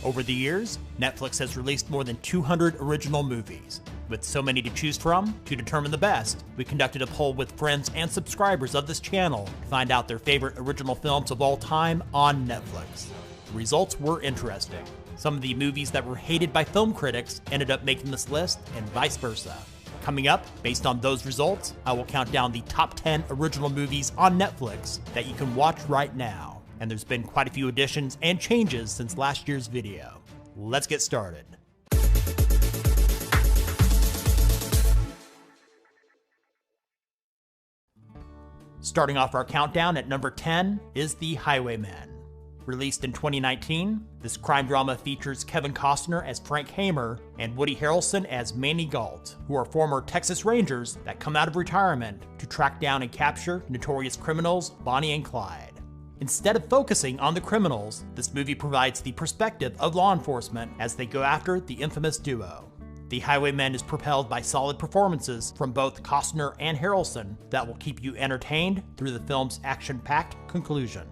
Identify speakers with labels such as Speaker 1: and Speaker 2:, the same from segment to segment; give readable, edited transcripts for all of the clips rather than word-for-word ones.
Speaker 1: Over the years, Netflix has released more than 200 original movies. With so many to choose from, to determine the best, we conducted a poll with friends and subscribers of this channel to find out their favorite original films of all time on Netflix. The results were interesting. Some of the movies that were hated by film critics ended up making this list, and vice versa. Coming up, based on those results, I will count down the top 10 original movies on Netflix that you can watch right now. And there's been quite a few additions and changes since last year's video. Let's get started. Starting off our countdown at number 10 is The Highwaymen. Released in 2019, this crime drama features Kevin Costner as Frank Hamer and Woody Harrelson as Manny Galt, who are former Texas Rangers that come out of retirement to track down and capture notorious criminals Bonnie and Clyde. Instead of focusing on the criminals, this movie provides the perspective of law enforcement as they go after the infamous duo. The Highwaymen is propelled by solid performances from both Costner and Harrelson that will keep you entertained through the film's action-packed conclusion.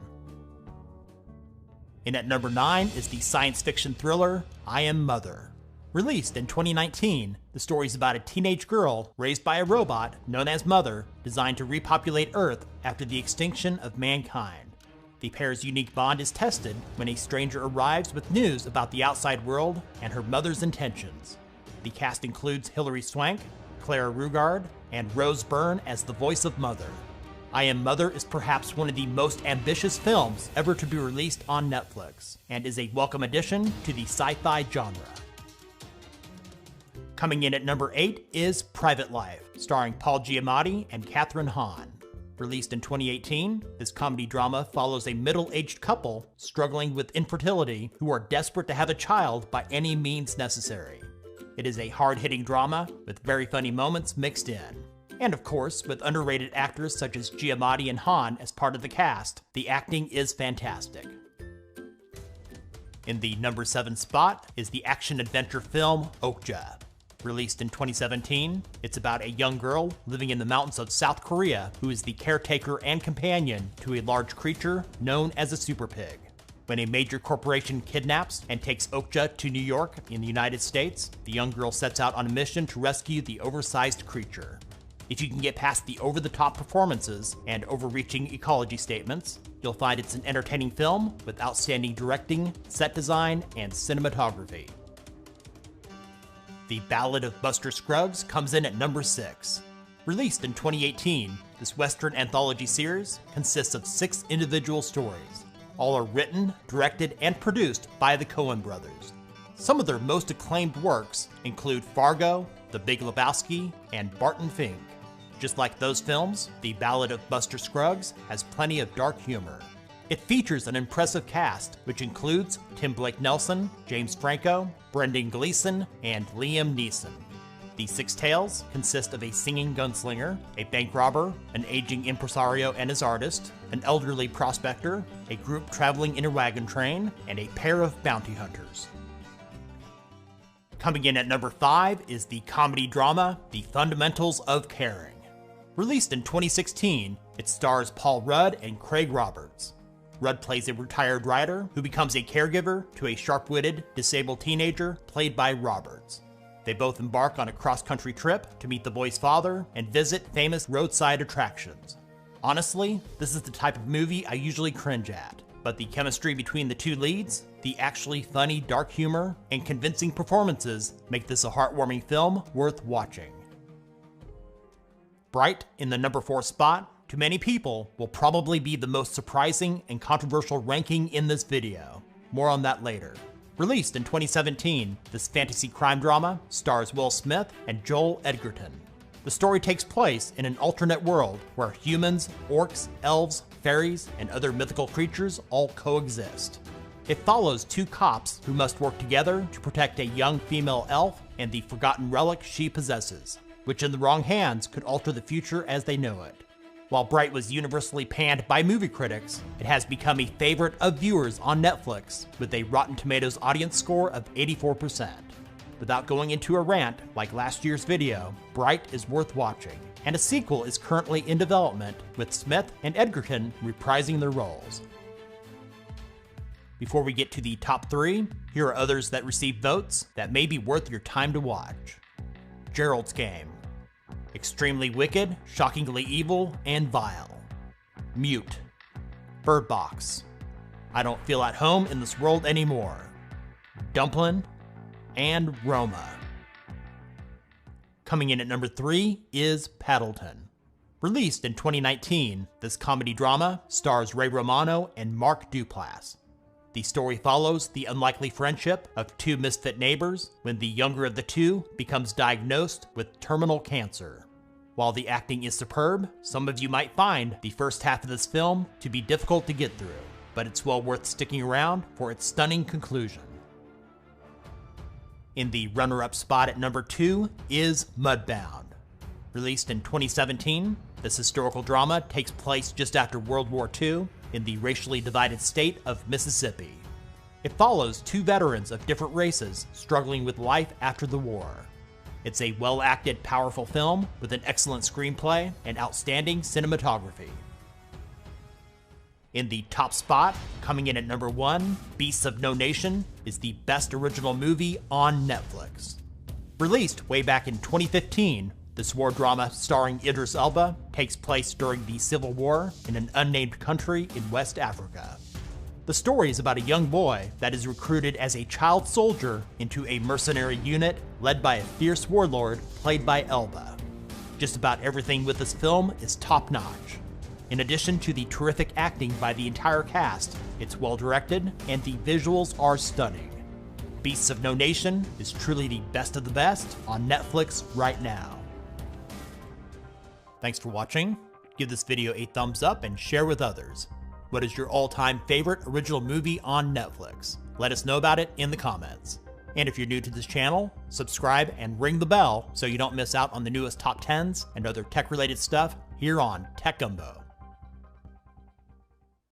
Speaker 1: And at number 9 is the science fiction thriller I Am Mother. Released in 2019, the story is about a teenage girl raised by a robot known as Mother, designed to repopulate Earth after the extinction of mankind. The pair's unique bond is tested when a stranger arrives with news about the outside world and her mother's intentions. The cast includes Hilary Swank, Clara Rugaard, and Rose Byrne as the voice of Mother. I Am Mother is perhaps one of the most ambitious films ever to be released on Netflix, and is a welcome addition to the sci-fi genre. Coming in at number 8 is Private Life, starring Paul Giamatti and Kathryn Hahn. Released in 2018, this comedy drama follows a middle-aged couple struggling with infertility who are desperate to have a child by any means necessary. It is a hard-hitting drama with very funny moments mixed in. And of course, with underrated actors such as Giamatti and Hahn as part of the cast, the acting is fantastic. In the number 7 spot is the action-adventure film Okja. Released in 2017, it's about a young girl living in the mountains of South Korea who is the caretaker and companion to a large creature known as a super pig. When a major corporation kidnaps and takes Okja to New York in the United States, the young girl sets out on a mission to rescue the oversized creature. If you can get past the over-the-top performances and overreaching ecology statements, you'll find it's an entertaining film with outstanding directing, set design, and cinematography. The Ballad of Buster Scruggs comes in at number 6. Released in 2018, this Western anthology series consists of 6 individual stories. All are written, directed, and produced by the Coen brothers. Some of their most acclaimed works include Fargo, The Big Lebowski, and Barton Fink. Just like those films, The Ballad of Buster Scruggs has plenty of dark humor. It features an impressive cast, which includes Tim Blake Nelson, James Franco, Brendan Gleeson, and Liam Neeson. The 6 tales consist of a singing gunslinger, a bank robber, an aging impresario and his artist, an elderly prospector, a group traveling in a wagon train, and a pair of bounty hunters. Coming in at number 5 is the comedy drama The Fundamentals of Caring. Released in 2016, it stars Paul Rudd and Craig Roberts. Rudd plays a retired writer who becomes a caregiver to a sharp-witted, disabled teenager played by Roberts. They both embark on a cross-country trip to meet the boy's father and visit famous roadside attractions. Honestly, this is the type of movie I usually cringe at, but the chemistry between the 2 leads, the actually funny dark humor, and convincing performances make this a heartwarming film worth watching. Bright, in the number 4 spot, to many people, will probably be the most surprising and controversial ranking in this video. More on that later. Released in 2017, this fantasy crime drama stars Will Smith and Joel Edgerton. The story takes place in an alternate world where humans, orcs, elves, fairies, and other mythical creatures all coexist. It follows 2 cops who must work together to protect a young female elf and the forgotten relic she possesses, which in the wrong hands could alter the future as they know it. While Bright was universally panned by movie critics, it has become a favorite of viewers on Netflix with a Rotten Tomatoes audience score of 84%. Without going into a rant like last year's video, Bright is worth watching, and a sequel is currently in development with Smith and Edgerton reprising their roles. Before we get to the top 3, here are others that received votes that may be worth your time to watch. Gerald's Game. Extremely wicked, shockingly evil, and vile. Mute. Bird Box. I don't feel at home in this world anymore. Dumplin', and Roma. Coming in at number 3 is Paddleton. Released in 2019, this comedy drama stars Ray Romano and Mark Duplass. The story follows the unlikely friendship of two misfit neighbors when the younger of the two becomes diagnosed with terminal cancer. While the acting is superb, some of you might find the first half of this film to be difficult to get through, but it's well worth sticking around for its stunning conclusion. In the runner-up spot at number 2 is Mudbound. Released in 2017, this historical drama takes place just after World War II in the racially divided state of Mississippi. It follows two veterans of different races struggling with life after the war. It's a well-acted, powerful film with an excellent screenplay and outstanding cinematography. In the top spot, coming in at number 1, Beasts of No Nation is the best original movie on Netflix. Released way back in 2015, this war drama starring Idris Elba takes place during the Civil War in an unnamed country in West Africa. The story is about a young boy that is recruited as a child soldier into a mercenary unit led by a fierce warlord played by Elba. Just about everything with this film is top-notch. In addition to the terrific acting by the entire cast, it's well directed and the visuals are stunning. Beasts of No Nation is truly the best of the best on Netflix right now. Thanks for watching. Give this video a thumbs up and share with others. What is your all-time favorite original movie on Netflix? Let us know about it in the comments. And if you're new to this channel, subscribe and ring the bell so you don't miss out on the newest top 10s and other tech-related stuff here on Tech Gumbo.